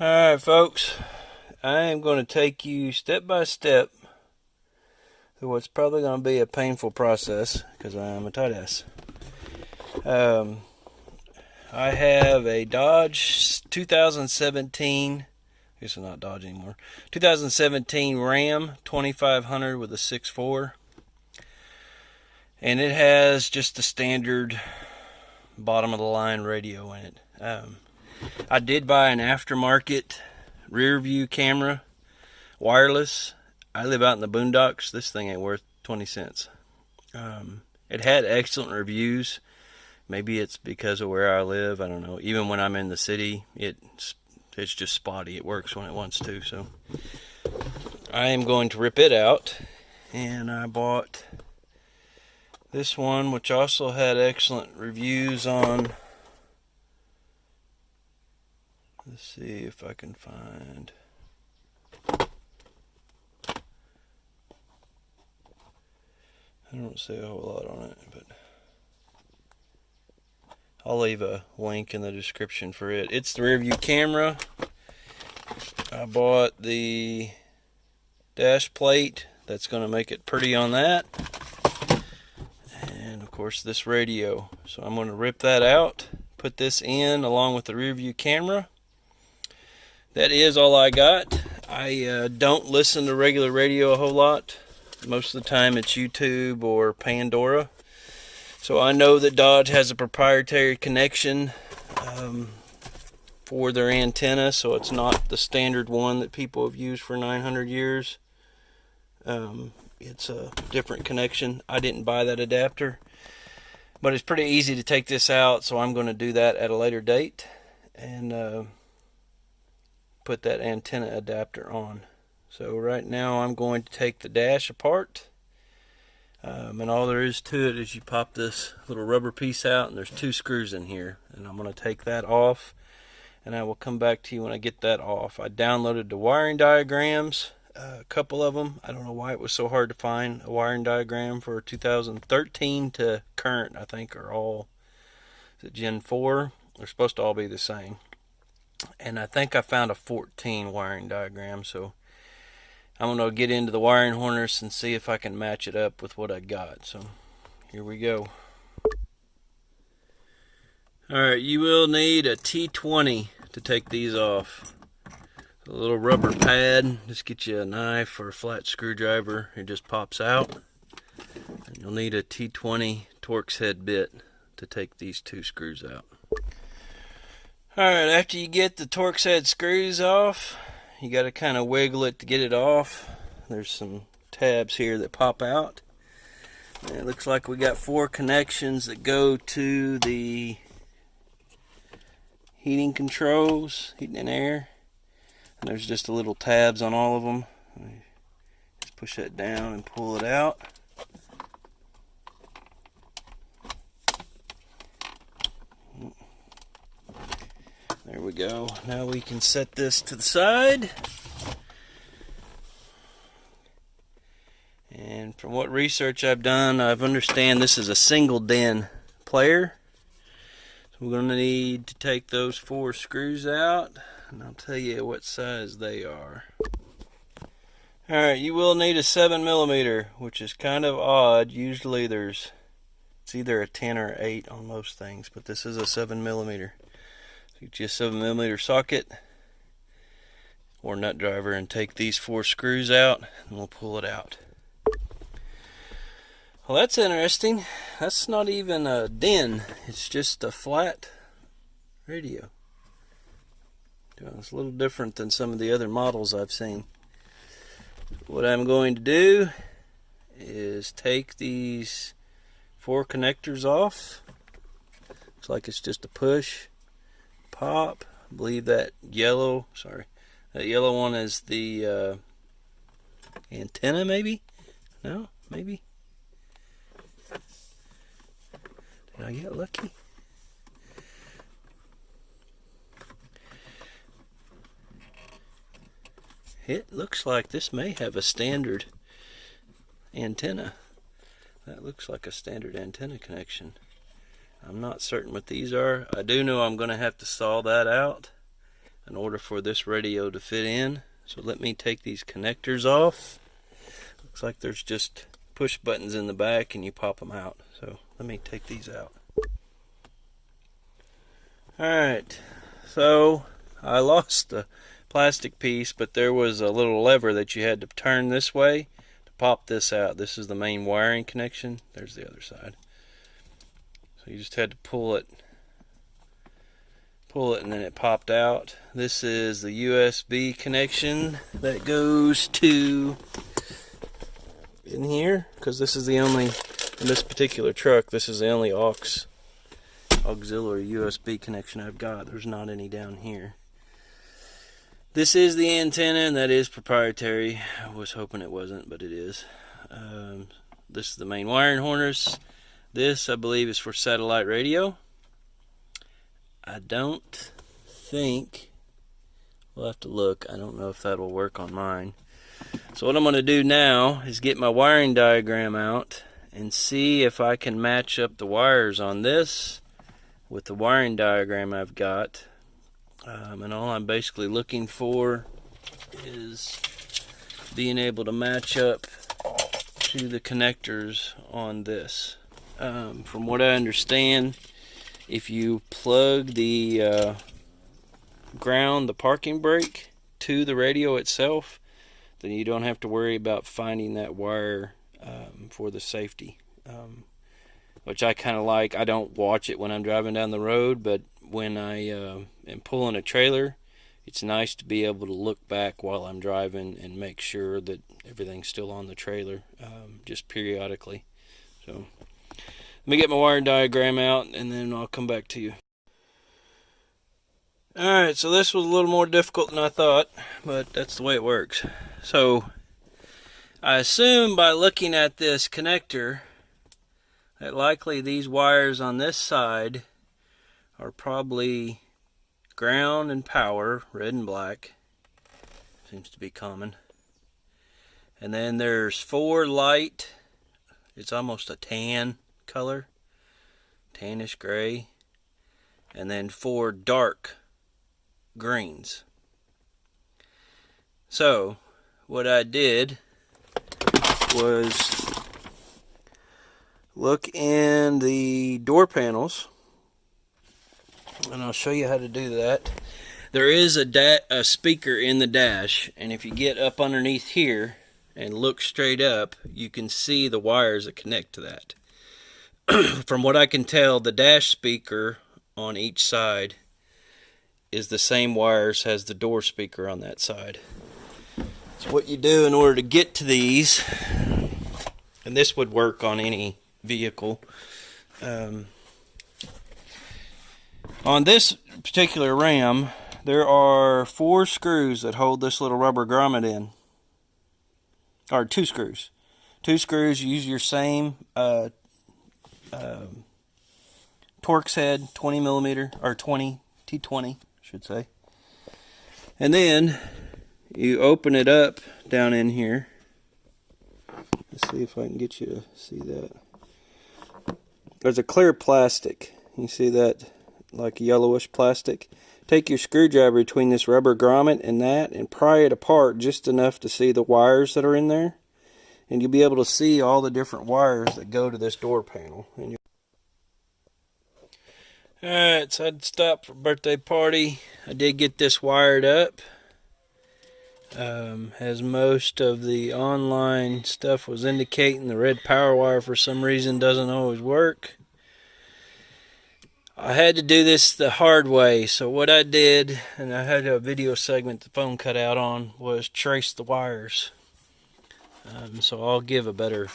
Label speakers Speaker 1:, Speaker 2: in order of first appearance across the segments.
Speaker 1: Alright folks, I am going to take you step by step through what's probably going to be a painful process because I am a tight ass. I have a Dodge 2017, I guess it's not Dodge anymore, 2017 Ram 2500 with a 6.4, and it has just the standard bottom of the line radio in it. I did buy an aftermarket rear view camera, wireless. I live out in the boondocks. This thing ain't worth 20 cents. It had excellent reviews. Maybe it's because of where I live. I don't know. Even when I'm in the city, it's just spotty. It works when it wants to. So I am going to rip it out. And I bought this one, which also had excellent reviews on. Let's see if I can find. I don't see a whole lot on it, but I'll leave a link in the description for it. It's the rear view camera. I bought the dash plate that's going to make it pretty on that. And of course this radio. So I'm going to rip that out, put this in along with the rear view camera. That is all I got. I don't listen to regular radio a whole lot. Most of the time it's YouTube or Pandora. So I know that Dodge has a proprietary connection for their antenna, so it's not the standard one that people have used for 900 years. It's a different connection. I didn't buy that adapter, but it's pretty easy to take this out, so I'm going to do that at a later date and put that antenna adapter on. So right now I'm going to take the dash apart, and all there is to it is you pop this little rubber piece out, and there's 2 screws in here, and I'm going to take that off, and I will come back to you when I get that off. I downloaded the wiring diagrams, a couple of them. I don't know why it was so hard to find a wiring diagram for 2013 to current. I think are all, is it Gen 4? They're supposed to all be the same. And I think I found a 14 wiring diagram, so I'm going to get into the wiring harness and see if I can match it up with what I got. So here we go. Alright, you will need a T20 to take these off. A little rubber pad, just get you a knife or a flat screwdriver, it just pops out. And you'll need a T20 Torx head bit to take these 2 screws out. Alright, after you get the Torx head screws off, you got to kind of wiggle it to get it off. There's some tabs here that pop out. And it looks like we got 4 connections that go to the heating controls, heating and air. And there's just a little tabs on all of them. Just push that down and pull it out. There we go. Now we can set this to the side. And from what research I've done, I understand this is a single DIN player. So we're going to need to take those 4 screws out, and I'll tell you what size they are. Alright, you will need a 7mm, which is kind of odd. Usually it's either a 10 or 8 on most things, but this is a 7mm. Get you a 7mm socket or nut driver and take these 4 screws out, and we'll pull it out. Well, that's interesting. That's not even a DIN, it's just a flat radio. It's a little different than some of the other models I've seen. What I'm going to do is take these 4 connectors off. Looks like it's just a push, pop. I believe that yellow one is the antenna, maybe? No? Maybe? Did I get lucky? It looks like this may have a standard antenna. That looks like a standard antenna connection. I'm not certain what these are. I do know I'm going to have to saw that out. in order for this radio to fit in. So let me take these connectors off. Looks like there's just push buttons in the back and you pop them out. So let me take these out. Alright, so I lost the plastic piece, but there was a little lever that you had to turn this way to pop this out. This is the main wiring connection. There's the other side. So you just had to pull it and then it popped out. This is the USB connection that goes to in here, because this is the only, in this particular truck, this is the only auxiliary USB connection I've got. There's not any down here. This is the antenna, and that is proprietary. I was hoping it wasn't, but it is. This is the main wiring harness. This, I believe, is for satellite radio. I don't think, we'll have to look. I don't know if that will work on mine. So what I'm going to do now is get my wiring diagram out and see if I can match up the wires on this with the wiring diagram I've got. And all I'm basically looking for is being able to match up to the connectors on this. From what I understand, if you plug the ground, the parking brake, to the radio itself, then you don't have to worry about finding that wire for the safety, which I kind of like. I don't watch it when I'm driving down the road, but when I am pulling a trailer, it's nice to be able to look back while I'm driving and make sure that everything's still on the trailer, just periodically. So let me get my wiring diagram out and then I'll come back to you. Alright, so this was a little more difficult than I thought, but that's the way it works. So I assume by looking at this connector that likely these wires on this side are probably ground and power, red and black. Seems to be common. And then there's 4 light, it's almost a tan color, tannish gray, and then 4 dark greens. So what I did was look in the door panels, and I'll show you how to do that. There is a speaker in the dash, and if you get up underneath here and look straight up, you can see the wires that connect to that. From what I can tell, the dash speaker on each side is the same wires as the door speaker on that side. So what you do in order to get to these, and this would work on any vehicle, on this particular Ram, there are 4 screws that hold this little rubber grommet in, or 2 screws. 2 screws, use your same Torx head, 20 millimeter, or 20, T20, should say. And then you open it up down in here. Let's see if I can get you to see that. There's a clear plastic. You see that, like yellowish plastic? Take your screwdriver between this rubber grommet and that and pry it apart just enough to see the wires that are in there. And you'll be able to see all the different wires that go to this door panel. Alright, so I'd stop for birthday party. I did get this wired up. As most of the online stuff was indicating, the red power wire for some reason doesn't always work. I had to do this the hard way, so what I did, and I had a video segment the phone cut out on, was trace the wires. So I'll give a better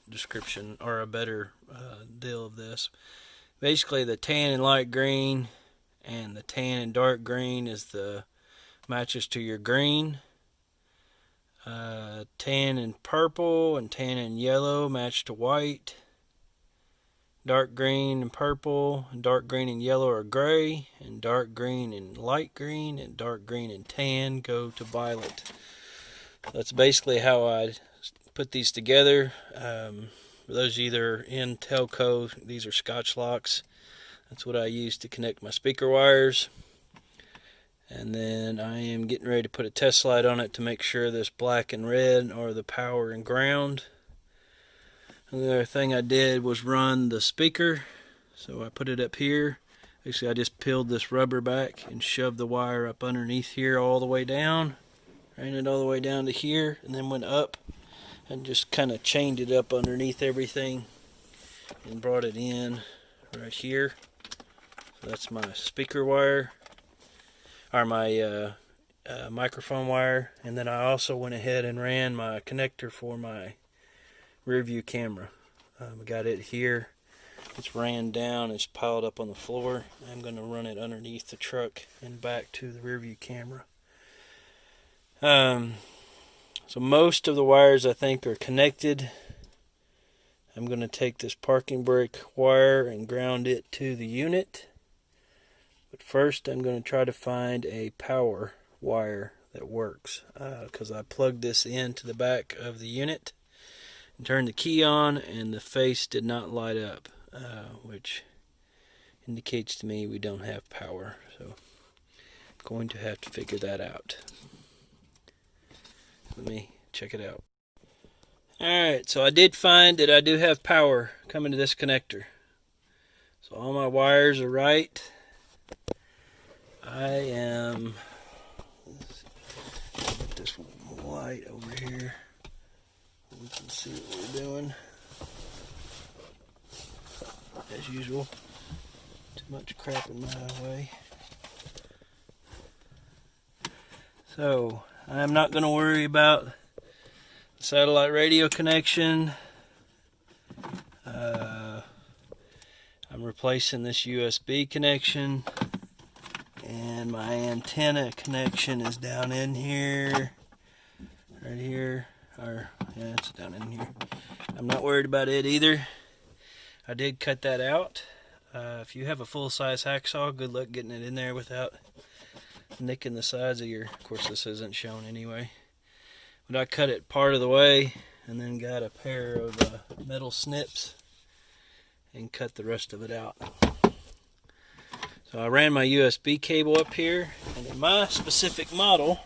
Speaker 1: description, or a better deal of this. Basically, the tan and light green and the tan and dark green is the matches to your green. Tan and purple and tan and yellow match to white. Dark green and purple and dark green and yellow are gray, and dark green and light green and dark green and tan go to violet. That's basically how I put these together. For those either in Telco, these are Scotch locks. That's what I use to connect my speaker wires. And then I am getting ready to put a test light on it to make sure this black and red are the power and ground. And the other thing I did was run the speaker. So I put it up here. Actually, I just peeled this rubber back and shoved the wire up underneath here all the way down. Ran it all the way down to here and then went up and just kind of chained it up underneath everything and brought it in right here. So that's my speaker wire, or my microphone wire, and then I also went ahead and ran my connector for my rear view camera. I got it here. It's ran down, it's piled up on the floor. I'm going to run it underneath the truck and back to the rear view camera. So most of the wires I think are connected. I'm going to take this parking brake wire and ground it to the unit. But first I'm going to try to find a power wire that works, because I plugged this into the back of the unit and turned the key on and the face did not light up, which indicates to me we don't have power. So I'm going to have to figure that out. Let me check it out. Alright, so I did find that I do have power coming to this connector. So all my wires are right. I am, put this light over here. We can see what we're doing. As usual, too much crap in my way. So I'm not going to worry about the satellite radio connection. I'm replacing this USB connection, and my antenna connection is down in here, right here, or yeah, it's down in here. I'm not worried about it either. I did cut that out. If you have a full-size hacksaw, good luck getting it in there without nicking the sides of your, of course this isn't shown anyway, but I cut it part of the way and then got a pair of metal snips and cut the rest of it out. So I ran my USB cable up here, and in my specific model,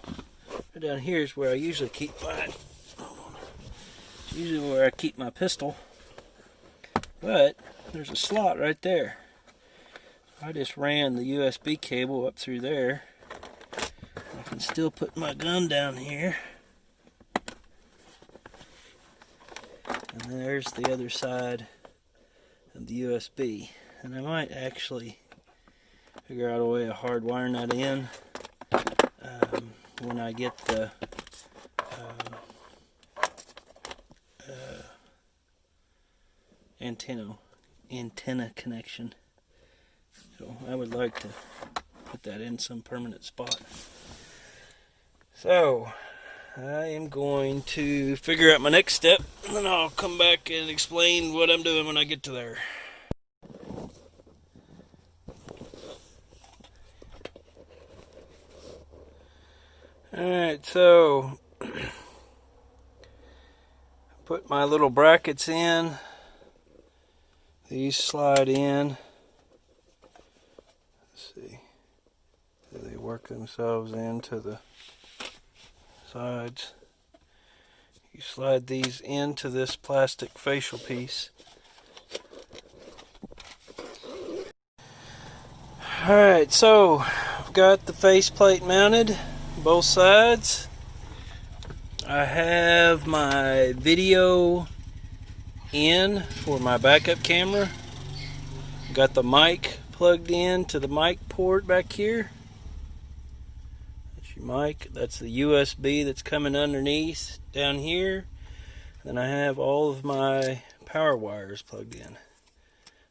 Speaker 1: right down here is where I usually keep my, it's usually where I keep my pistol, but there's a slot right there. I just ran the USB cable up through there. I can still put my gun down here. And there's the other side of the USB. And I might actually figure out a way of hardwiring that in when I get the antenna connection. So I would like to put that in some permanent spot. So I am going to figure out my next step, and then I'll come back and explain what I'm doing when I get to there. Alright, so put my little brackets in. These slide in. Let's see. Do they work themselves into the sides? You slide these into this plastic facial piece. Alright, so I've got the faceplate mounted, both sides. I have my video in for my backup camera. Got the mic plugged in to the mic port back here. That's your mic. That's the USB that's coming underneath down here. Then I have all of my power wires plugged in.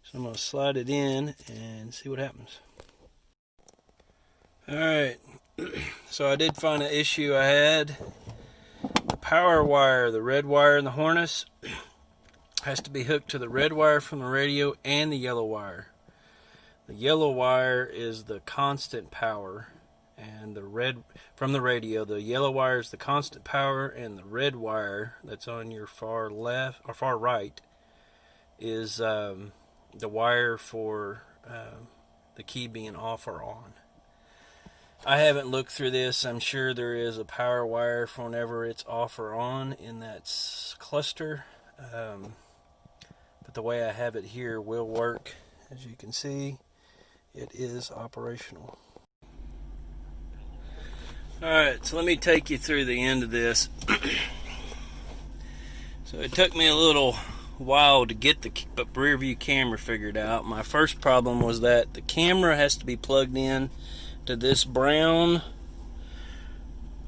Speaker 1: So I'm going to slide it in and see what happens. Alright, so I did find an issue I had. The power wire, the red wire in the harness, has to be hooked to the red wire from the radio and the yellow wire. The yellow wire is the constant power, and the red from the radio, the yellow wire is the constant power, and the red wire that's on your far left or far right is the wire for the key being off or on. I haven't looked through this. I'm sure there is a power wire for whenever it's off or on in that cluster. But the way I have it here will work. As you can see, it is operational. Alright, so let me take you through the end of this. So it took me a little while to get the rear view camera figured out. My first problem was that the camera has to be plugged in to this brown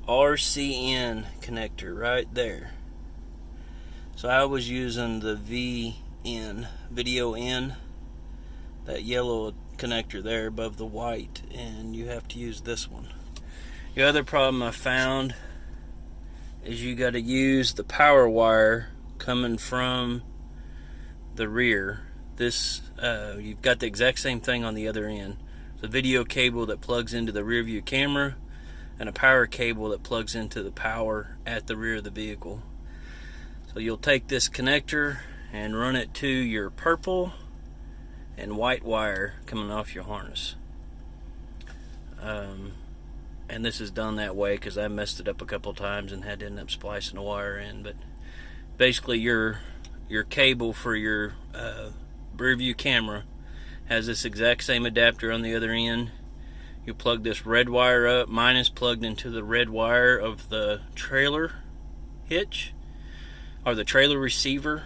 Speaker 1: RCN connector right there. So I was using the VN, video in, that yellow connector there above the white, and you have to use this one. The other problem I found is you got to use the power wire coming from the rear. This you've got the exact same thing on the other end. The video cable that plugs into the rear view camera and a power cable that plugs into the power at the rear of the vehicle. So you'll take this connector and run it to your purple and white wire coming off your harness. And this is done that way because I messed it up a couple times and had to end up splicing a wire in. But basically your cable for your rear view camera has this exact same adapter on the other end. You plug this red wire up. Mine is plugged into the red wire of the trailer hitch, or the trailer receiver.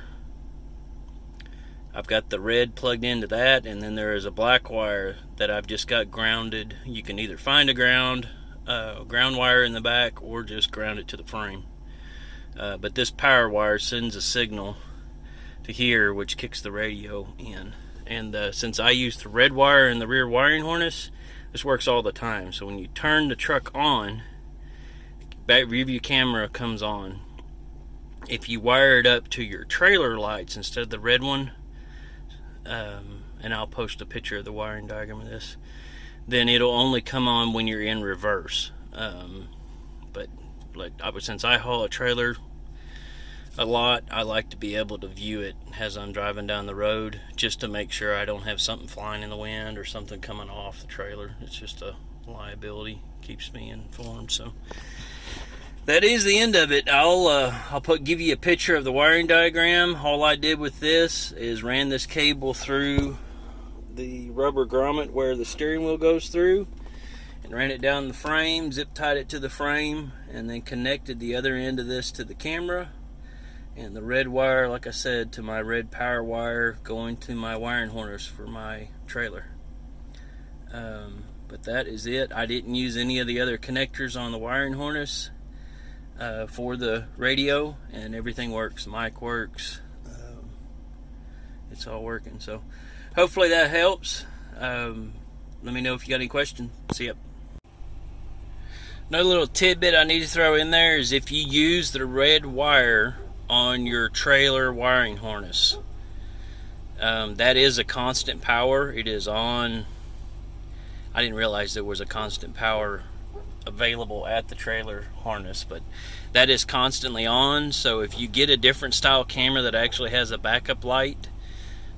Speaker 1: I've got the red plugged into that, and then there is a black wire that I've just got grounded. You can either find a ground wire in the back or just ground it to the frame. But this power wire sends a signal to here, which kicks the radio in. And since I use the red wire in the rear wiring harness, this works all the time. So when you turn the truck on, back rear view camera comes on. If you wire it up to your trailer lights instead of the red one, and I'll post a picture of the wiring diagram of this, then it'll only come on when you're in reverse. But since I haul a trailer a lot, I like to be able to view it as I'm driving down the road, just to make sure I don't have something flying in the wind or something coming off the trailer. It's just a liability, keeps me informed. So that is the end of it. I'll give you a picture of the wiring diagram. All I did with this is ran this cable through the rubber grommet where the steering wheel goes through, and ran it down the frame, zip tied it to the frame, and then connected the other end of this to the camera. And the red wire, like I said, to my red power wire going to my wiring harness for my trailer. But that is it. I didn't use any of the other connectors on the wiring harness for the radio, and everything works. The mic works. It's all working. So hopefully that helps. Let me know if you got any questions. See ya. Another little tidbit I need to throw in there is if you use the red wire on your trailer wiring harness, that is a constant power. It is on. I didn't realize there was a constant power available at the trailer harness, but that is constantly on. So if you get a different style camera that actually has a backup light,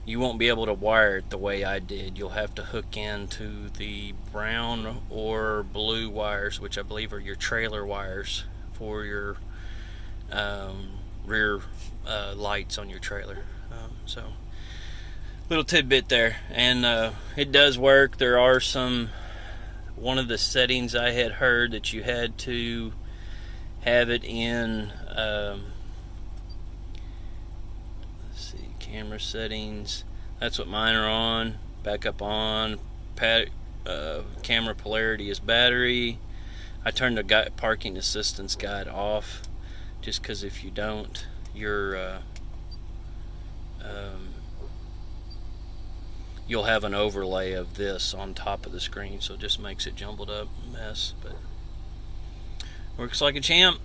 Speaker 1: you won't be able to wire it the way I did. You'll have to hook into the brown or blue wires, which I believe are your trailer wires for your rear lights on your trailer. So little tidbit there, and it does work. There are one of the settings I had heard that you had to have it in let's see, camera settings. That's what mine are on. Backup on. Camera polarity is battery. I turned the parking assistance guide off, just because if you don't, you'll have an overlay of this on top of the screen, so it just makes it jumbled up mess. But works like a champ.